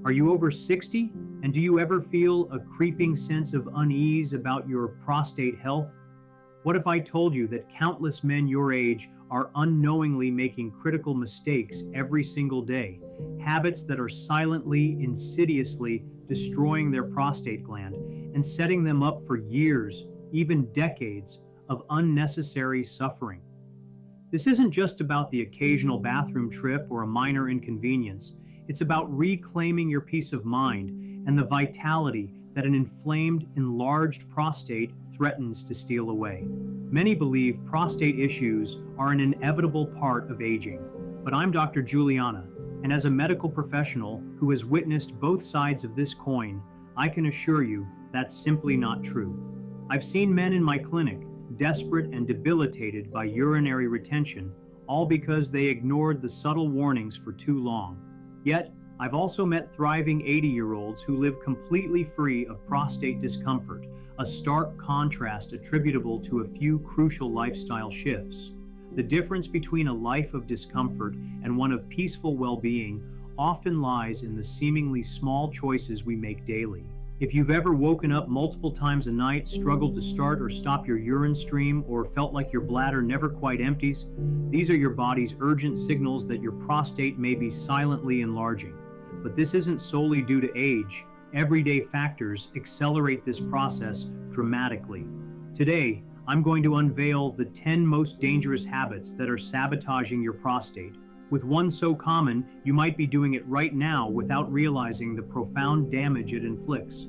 Are you over 60? And do you ever feel a creeping sense of unease about your prostate health? What if I told you that countless men your age are unknowingly making critical mistakes every single day? Habits that are silently, insidiously destroying their prostate gland and setting them up for years, even decades, of unnecessary suffering. This isn't just about the occasional bathroom trip or a minor inconvenience. It's about reclaiming your peace of mind and the vitality that an inflamed, enlarged prostate threatens to steal away. Many believe prostate issues are an inevitable part of aging, but I'm Dr. Juliana, and as a medical professional who has witnessed both sides of this coin, I can assure you that's simply not true. I've seen men in my clinic desperate and debilitated by urinary retention, all because they ignored the subtle warnings for too long. Yet, I've also met thriving 80-year-olds who live completely free of prostate discomfort, a stark contrast attributable to a few crucial lifestyle shifts. The difference between a life of discomfort and one of peaceful well-being often lies in the seemingly small choices we make daily. If you've ever woken up multiple times a night, struggled to start or stop your urine stream, or felt like your bladder never quite empties, these are your body's urgent signals that your prostate may be silently enlarging. But this isn't solely due to age. Everyday factors accelerate this process dramatically. Today, I'm going to unveil the 10 most dangerous habits that are sabotaging your prostate. With one so common, you might be doing it right now without realizing the profound damage it inflicts.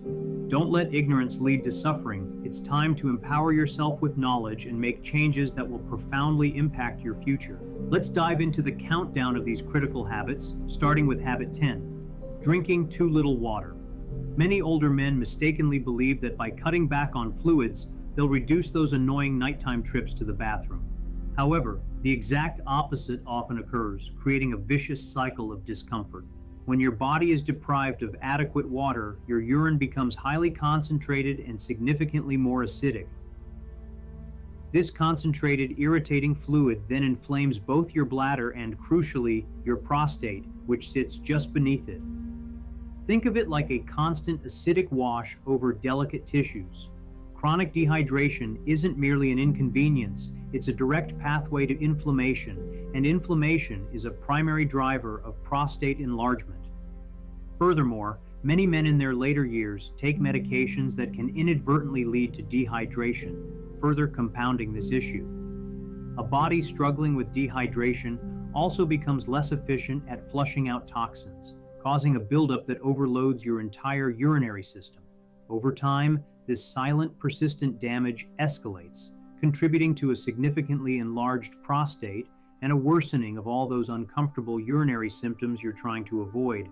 Don't let ignorance lead to suffering. It's time to empower yourself with knowledge and make changes that will profoundly impact your future. Let's dive into the countdown of these critical habits, starting with habit 10, drinking too little water. Many older men mistakenly believe that by cutting back on fluids, they'll reduce those annoying nighttime trips to the bathroom. However, the exact opposite often occurs, creating a vicious cycle of discomfort. When your body is deprived of adequate water, your urine becomes highly concentrated and significantly more acidic. This concentrated, irritating fluid then inflames both your bladder and, crucially, your prostate, which sits just beneath it. Think of it like a constant acidic wash over delicate tissues. Chronic dehydration isn't merely an inconvenience, it's a direct pathway to inflammation, and inflammation is a primary driver of prostate enlargement. Furthermore, many men in their later years take medications that can inadvertently lead to dehydration, further compounding this issue. A body struggling with dehydration also becomes less efficient at flushing out toxins, causing a buildup that overloads your entire urinary system. Over time, this silent, persistent damage escalates, contributing to a significantly enlarged prostate and a worsening of all those uncomfortable urinary symptoms you're trying to avoid.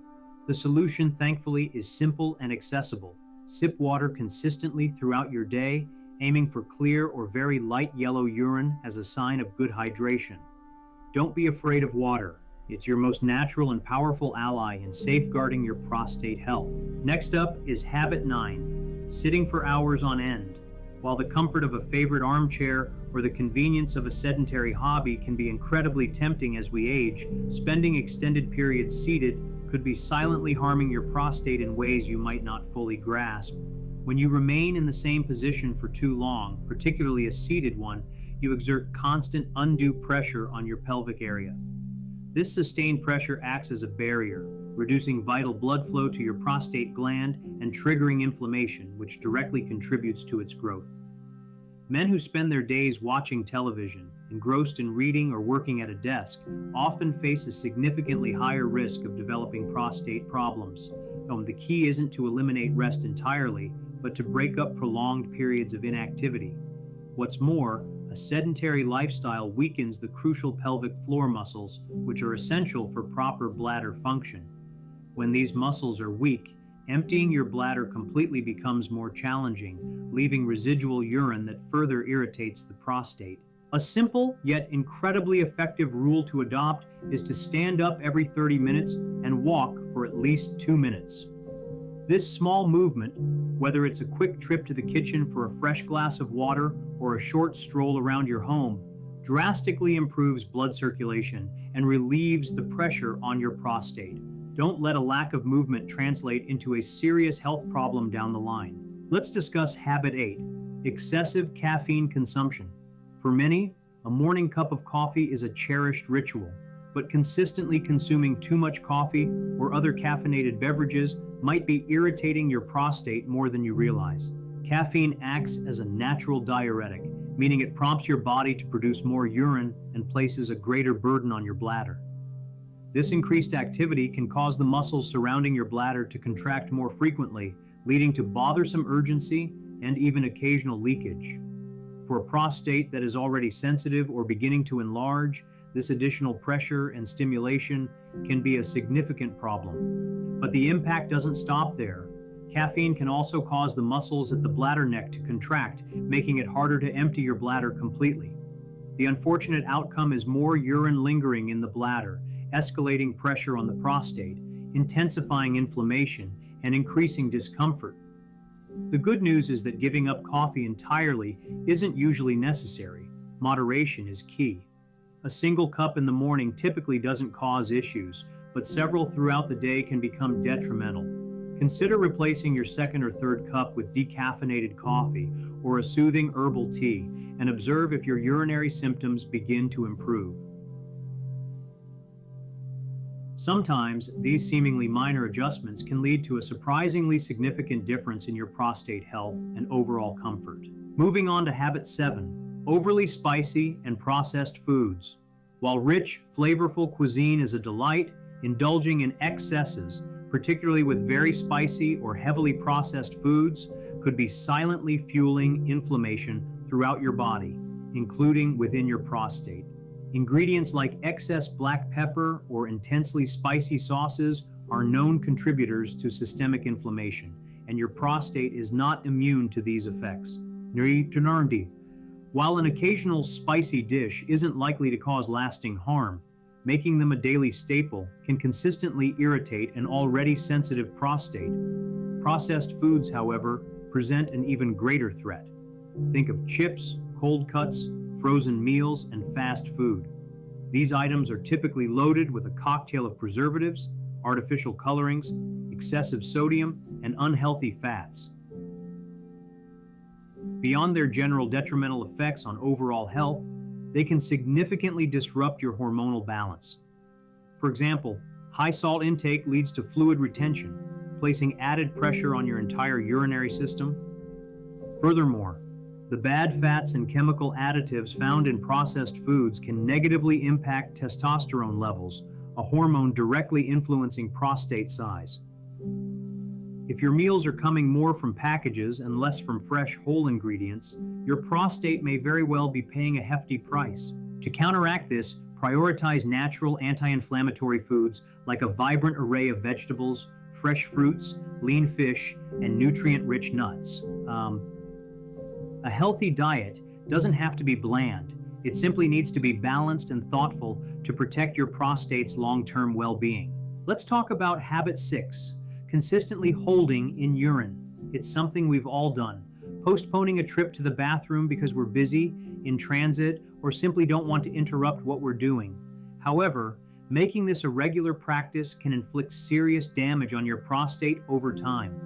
The solution, thankfully, is simple and accessible. Sip water consistently throughout your day, aiming for clear or very light yellow urine as a sign of good hydration. Don't be afraid of water. It's your most natural and powerful ally in safeguarding your prostate health. Next up is habit 9, sitting for hours on end. While the comfort of a favorite armchair or the convenience of a sedentary hobby can be incredibly tempting as we age, spending extended periods seated could be silently harming your prostate in ways you might not fully grasp. When you remain in the same position for too long, particularly a seated one, you exert constant undue pressure on your pelvic area. This sustained pressure acts as a barrier, reducing vital blood flow to your prostate gland and triggering inflammation, which directly contributes to its growth. Men who spend their days watching television, engrossed in reading or working at a desk, often face a significantly higher risk of developing prostate problems. The key isn't to eliminate rest entirely, but to break up prolonged periods of inactivity. What's more, a sedentary lifestyle weakens the crucial pelvic floor muscles, which are essential for proper bladder function. When these muscles are weak, emptying your bladder completely becomes more challenging, leaving residual urine that further irritates the prostate. A simple yet incredibly effective rule to adopt is to stand up every 30 minutes and walk for at least 2 minutes. This small movement, whether it's a quick trip to the kitchen for a fresh glass of water or a short stroll around your home, drastically improves blood circulation and relieves the pressure on your prostate. Don't let a lack of movement translate into a serious health problem down the line. Let's discuss habit 8, excessive caffeine consumption. For many, a morning cup of coffee is a cherished ritual, but consistently consuming too much coffee or other caffeinated beverages might be irritating your prostate more than you realize. Caffeine acts as a natural diuretic, meaning it prompts your body to produce more urine and places a greater burden on your bladder. This increased activity can cause the muscles surrounding your bladder to contract more frequently, leading to bothersome urgency and even occasional leakage. For a prostate that is already sensitive or beginning to enlarge, this additional pressure and stimulation can be a significant problem. But the impact doesn't stop there. Caffeine can also cause the muscles at the bladder neck to contract, making it harder to empty your bladder completely. The unfortunate outcome is more urine lingering in the bladder, escalating pressure on the prostate, intensifying inflammation, and increasing discomfort. The good news is that giving up coffee entirely isn't usually necessary. Moderation is key. A single cup in the morning typically doesn't cause issues, but several throughout the day can become detrimental. Consider replacing your second or third cup with decaffeinated coffee or a soothing herbal tea, and observe if your urinary symptoms begin to improve. Sometimes, these seemingly minor adjustments can lead to a surprisingly significant difference in your prostate health and overall comfort. Moving on to habit 7, overly spicy and processed foods. While rich, flavorful cuisine is a delight, indulging in excesses, particularly with very spicy or heavily processed foods, could be silently fueling inflammation throughout your body, including within your prostate. Ingredients like excess black pepper or intensely spicy sauces are known contributors to systemic inflammation, and your prostate is not immune to these effects. While an occasional spicy dish isn't likely to cause lasting harm, making them a daily staple can consistently irritate an already sensitive prostate. Processed foods, however, present an even greater threat. Think of chips, cold cuts, frozen meals, and fast food. These items are typically loaded with a cocktail of preservatives, artificial colorings, excessive sodium, and unhealthy fats. Beyond their general detrimental effects on overall health, they can significantly disrupt your hormonal balance. For example, high salt intake leads to fluid retention, placing added pressure on your entire urinary system. Furthermore, the bad fats and chemical additives found in processed foods can negatively impact testosterone levels, a hormone directly influencing prostate size. If your meals are coming more from packages and less from fresh, whole ingredients, your prostate may very well be paying a hefty price. To counteract this, prioritize natural anti-inflammatory foods like a vibrant array of vegetables, fresh fruits, lean fish, and nutrient-rich nuts. A healthy diet doesn't have to be bland. It simply needs to be balanced and thoughtful to protect your prostate's long-term well-being. Let's talk about habit 6, consistently holding in urine. It's something we've all done. Postponing a trip to the bathroom because we're busy, in transit, or simply don't want to interrupt what we're doing. However, making this a regular practice can inflict serious damage on your prostate over time.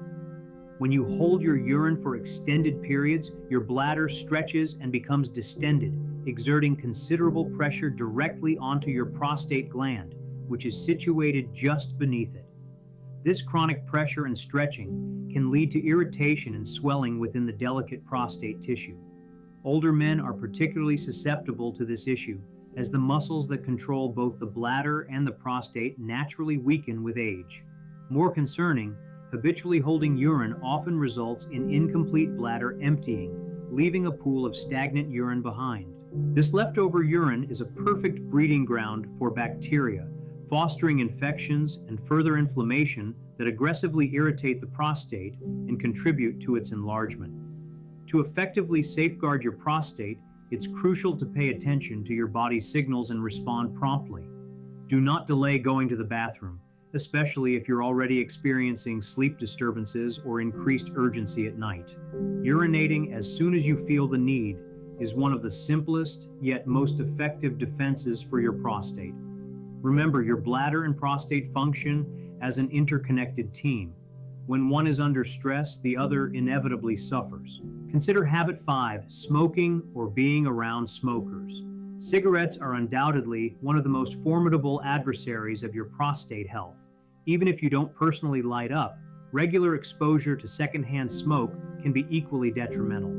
When you hold your urine for extended periods, your bladder stretches and becomes distended, exerting considerable pressure directly onto your prostate gland, which is situated just beneath it. This chronic pressure and stretching can lead to irritation and swelling within the delicate prostate tissue. Older men are particularly susceptible to this issue, as the muscles that control both the bladder and the prostate naturally weaken with age. More concerning, habitually holding urine often results in incomplete bladder emptying, leaving a pool of stagnant urine behind. This leftover urine is a perfect breeding ground for bacteria, fostering infections and further inflammation that aggressively irritate the prostate and contribute to its enlargement. To effectively safeguard your prostate, it's crucial to pay attention to your body's signals and respond promptly. Do not delay going to the bathroom, especially if you're already experiencing sleep disturbances or increased urgency at night. Urinating as soon as you feel the need is one of the simplest yet most effective defenses for your prostate. Remember, your bladder and prostate function as an interconnected team. When one is under stress, the other inevitably suffers. Consider habit 5, smoking or being around smokers. Cigarettes are undoubtedly one of the most formidable adversaries of your prostate health. Even if you don't personally light up, regular exposure to secondhand smoke can be equally detrimental.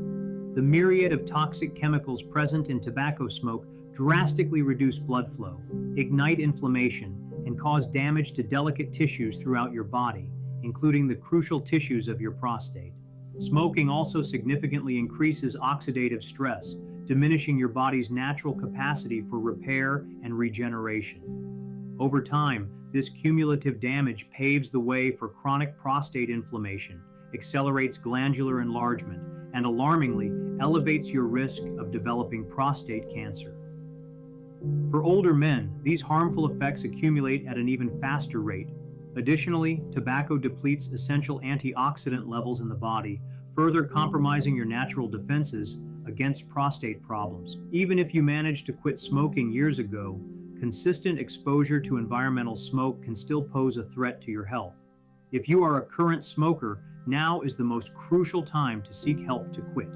The myriad of toxic chemicals present in tobacco smoke drastically reduce blood flow, ignite inflammation, and cause damage to delicate tissues throughout your body, including the crucial tissues of your prostate. Smoking also significantly increases oxidative stress, diminishing your body's natural capacity for repair and regeneration. Over time, this cumulative damage paves the way for chronic prostate inflammation, accelerates glandular enlargement, and alarmingly elevates your risk of developing prostate cancer. For older men, these harmful effects accumulate at an even faster rate. Additionally, tobacco depletes essential antioxidant levels in the body, further compromising your natural defenses against prostate problems. Even if you managed to quit smoking years ago, consistent exposure to environmental smoke can still pose a threat to your health. If you are a current smoker, now is the most crucial time to seek help to quit.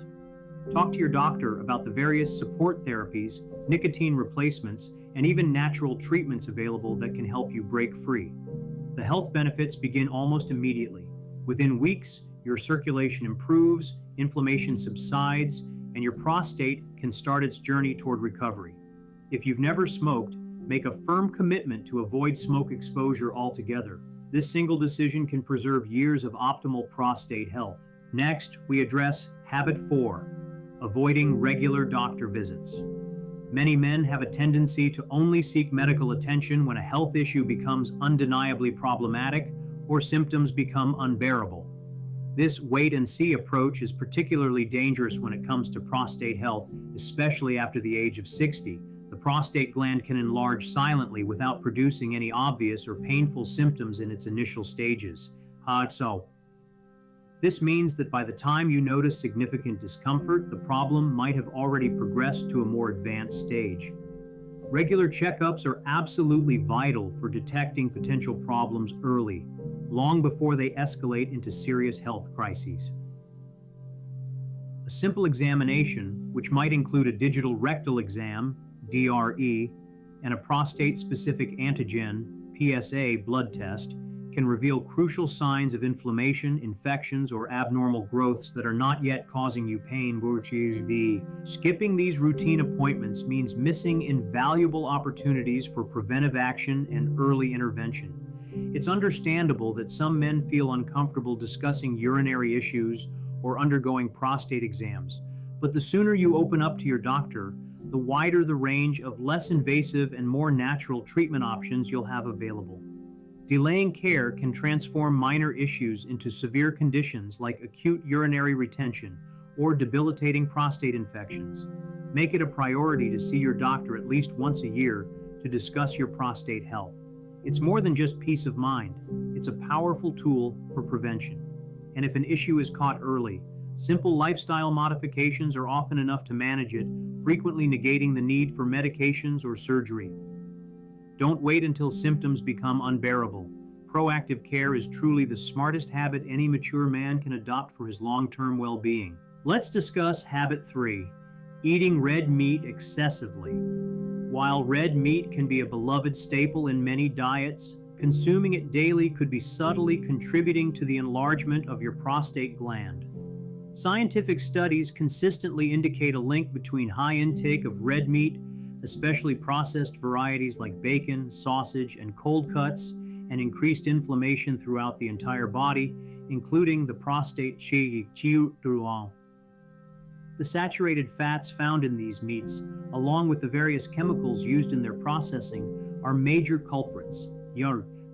Talk to your doctor about the various support therapies, nicotine replacements, and even natural treatments available that can help you break free. The health benefits begin almost immediately. Within weeks, your circulation improves, inflammation subsides, and your prostate can start its journey toward recovery. If you've never smoked, make a firm commitment to avoid smoke exposure altogether. This single decision can preserve years of optimal prostate health. Next, we address habit 4, avoiding regular doctor visits. Many men have a tendency to only seek medical attention when a health issue becomes undeniably problematic or symptoms become unbearable. This wait-and-see approach is particularly dangerous when it comes to prostate health, especially after the age of 60. The prostate gland can enlarge silently without producing any obvious or painful symptoms in its initial stages. This means that by the time you notice significant discomfort, the problem might have already progressed to a more advanced stage. Regular checkups are absolutely vital for detecting potential problems early, long before they escalate into serious health crises. A simple examination, which might include a digital rectal exam, DRE, and a prostate-specific antigen, PSA, blood test, can reveal crucial signs of inflammation, infections, or abnormal growths that are not yet causing you pain. Skipping these routine appointments means missing invaluable opportunities for preventive action and early intervention. It's understandable that some men feel uncomfortable discussing urinary issues or undergoing prostate exams, but the sooner you open up to your doctor, the wider the range of less invasive and more natural treatment options you'll have available. Delaying care can transform minor issues into severe conditions like acute urinary retention or debilitating prostate infections. Make it a priority to see your doctor at least once a year to discuss your prostate health. It's more than just peace of mind. It's a powerful tool for prevention. And if an issue is caught early, simple lifestyle modifications are often enough to manage it, frequently negating the need for medications or surgery. Don't wait until symptoms become unbearable. Proactive care is truly the smartest habit any mature man can adopt for his long-term well-being. Let's discuss habit 3, eating red meat excessively. While red meat can be a beloved staple in many diets, consuming it daily could be subtly contributing to the enlargement of your prostate gland. Scientific studies consistently indicate a link between high intake of red meat, especially processed varieties like bacon, sausage, and cold cuts, and increased inflammation throughout the entire body, including the prostate. The saturated fats found in these meats, along with the various chemicals used in their processing, are major culprits.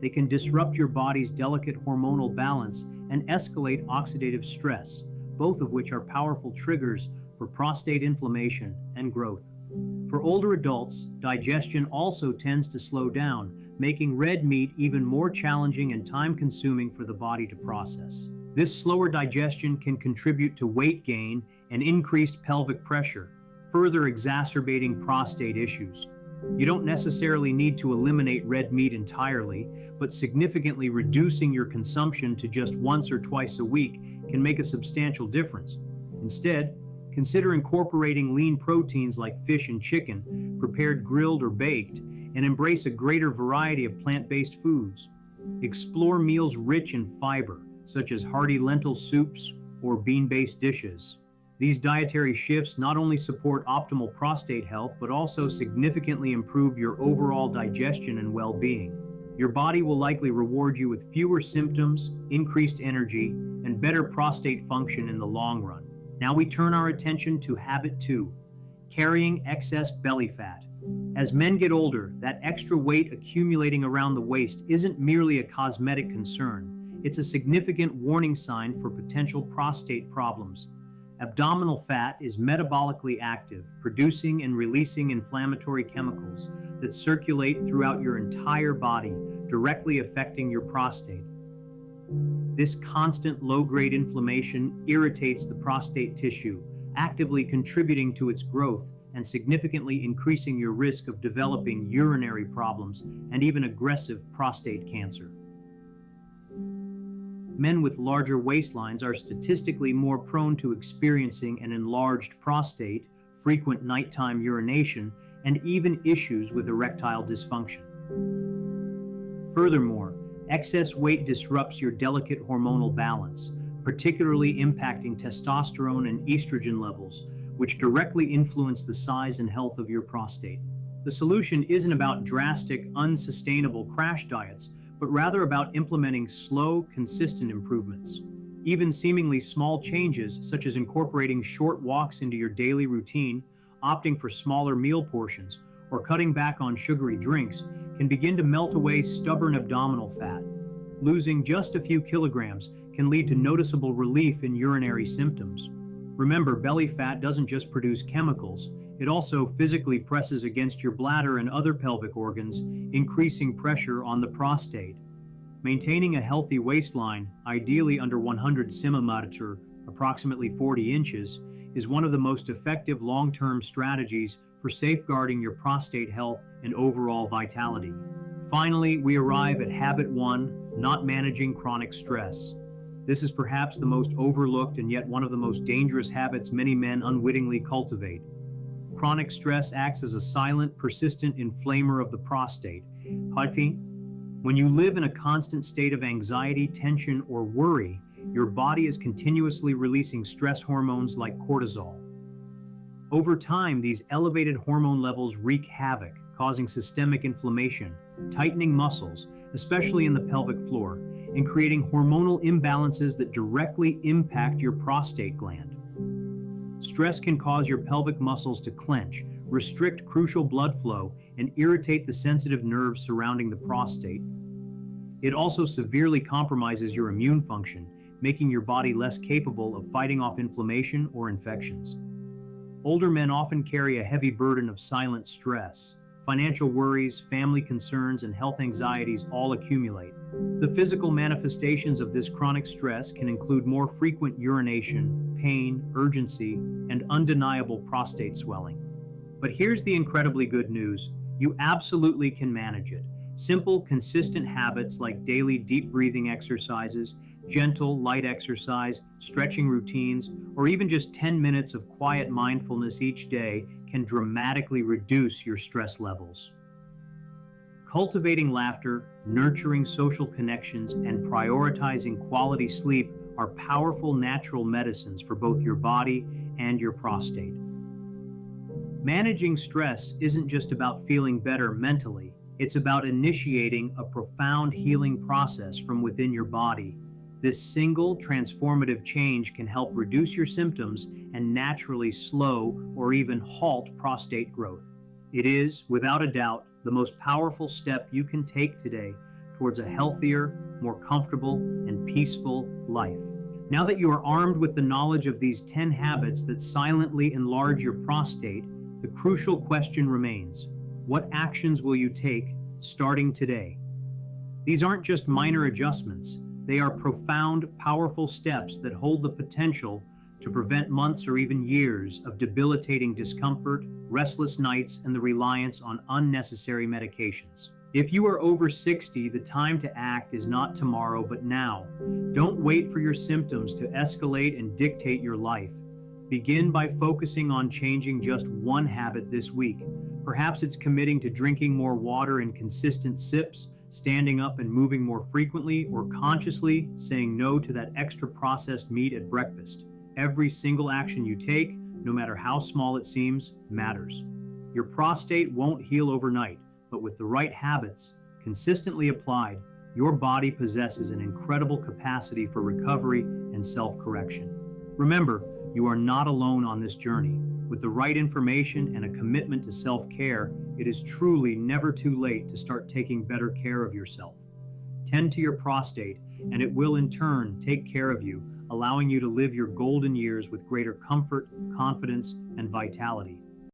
They can disrupt your body's delicate hormonal balance and escalate oxidative stress, both of which are powerful triggers for prostate inflammation and growth. For older adults, digestion also tends to slow down, making red meat even more challenging and time-consuming for the body to process. This slower digestion can contribute to weight gain and increased pelvic pressure, further exacerbating prostate issues. You don't necessarily need to eliminate red meat entirely, but significantly reducing your consumption to just once or twice a week can make a substantial difference. Instead, consider incorporating lean proteins like fish and chicken, prepared grilled or baked, and embrace a greater variety of plant-based foods. Explore meals rich in fiber, such as hearty lentil soups or bean-based dishes. These dietary shifts not only support optimal prostate health, but also significantly improve your overall digestion and well-being. Your body will likely reward you with fewer symptoms, increased energy, and better prostate function in the long run. Now we turn our attention to habit 2, carrying excess belly fat. As men get older, that extra weight accumulating around the waist isn't merely a cosmetic concern. It's a significant warning sign for potential prostate problems. Abdominal fat is metabolically active, producing and releasing inflammatory chemicals that circulate throughout your entire body, directly affecting your prostate. This constant low-grade inflammation irritates the prostate tissue, actively contributing to its growth and significantly increasing your risk of developing urinary problems and even aggressive prostate cancer. Men with larger waistlines are statistically more prone to experiencing an enlarged prostate, frequent nighttime urination, and even issues with erectile dysfunction. Furthermore, excess weight disrupts your delicate hormonal balance, particularly impacting testosterone and estrogen levels, which directly influence the size and health of your prostate. The solution isn't about drastic, unsustainable crash diets, but rather about implementing slow, consistent improvements. Even seemingly small changes, such as incorporating short walks into your daily routine, opting for smaller meal portions, or cutting back on sugary drinks, can begin to melt away stubborn abdominal fat. Losing just a few kilograms can lead to noticeable relief in urinary symptoms. Remember, belly fat doesn't just produce chemicals, it also physically presses against your bladder and other pelvic organs, increasing pressure on the prostate. Maintaining a healthy waistline, ideally under 100 cm, approximately 40 inches, is one of the most effective long-term strategies for safeguarding your prostate health and overall vitality. Finally, we arrive at habit 1, not managing chronic stress. This is perhaps the most overlooked and yet one of the most dangerous habits many men unwittingly cultivate. Chronic stress acts as a silent, persistent inflamer of the prostate. When you live in a constant state of anxiety, tension, or worry, your body is continuously releasing stress hormones like cortisol. Over time, these elevated hormone levels wreak havoc, causing systemic inflammation, tightening muscles, especially in the pelvic floor, and creating hormonal imbalances that directly impact your prostate gland. Stress can cause your pelvic muscles to clench, restrict crucial blood flow, and irritate the sensitive nerves surrounding the prostate. It also severely compromises your immune function, making your body less capable of fighting off inflammation or infections. Older men often carry a heavy burden of silent stress. Financial worries, family concerns, and health anxieties all accumulate. The physical manifestations of this chronic stress can include more frequent urination, pain, urgency, and undeniable prostate swelling. But here's the incredibly good news. You absolutely can manage it. Simple, consistent habits like daily deep breathing exercises, gentle, light exercise, stretching routines, or even just 10 minutes of quiet mindfulness each day can dramatically reduce your stress levels. Cultivating laughter, nurturing social connections, and prioritizing quality sleep are powerful natural medicines for both your body and your prostate. Managing stress isn't just about feeling better mentally, it's about initiating a profound healing process from within your body. This single transformative change can help reduce your symptoms and naturally slow or even halt prostate growth. It is, without a doubt, the most powerful step you can take today towards a healthier, more comfortable, and peaceful life. Now that you are armed with the knowledge of these 10 habits that silently enlarge your prostate, the crucial question remains: what actions will you take starting today? These aren't just minor adjustments. They are profound, powerful steps that hold the potential to prevent months or even years of debilitating discomfort, restless nights, and the reliance on unnecessary medications. If you are over 60, the time to act is not tomorrow, but now. Don't wait for your symptoms to escalate and dictate your life. Begin by focusing on changing just one habit this week. Perhaps it's committing to drinking more water in consistent sips, standing up and moving more frequently, or consciously saying no to that extra processed meat at breakfast. Every single action you take, no matter how small it seems, matters. Your prostate won't heal overnight, but with the right habits, consistently applied, your body possesses an incredible capacity for recovery and self-correction. Remember, you are not alone on this journey. With the right information and a commitment to self-care, it is truly never too late to start taking better care of yourself. Tend to your prostate, and it will in turn take care of you, allowing you to live your golden years with greater comfort, confidence, and vitality.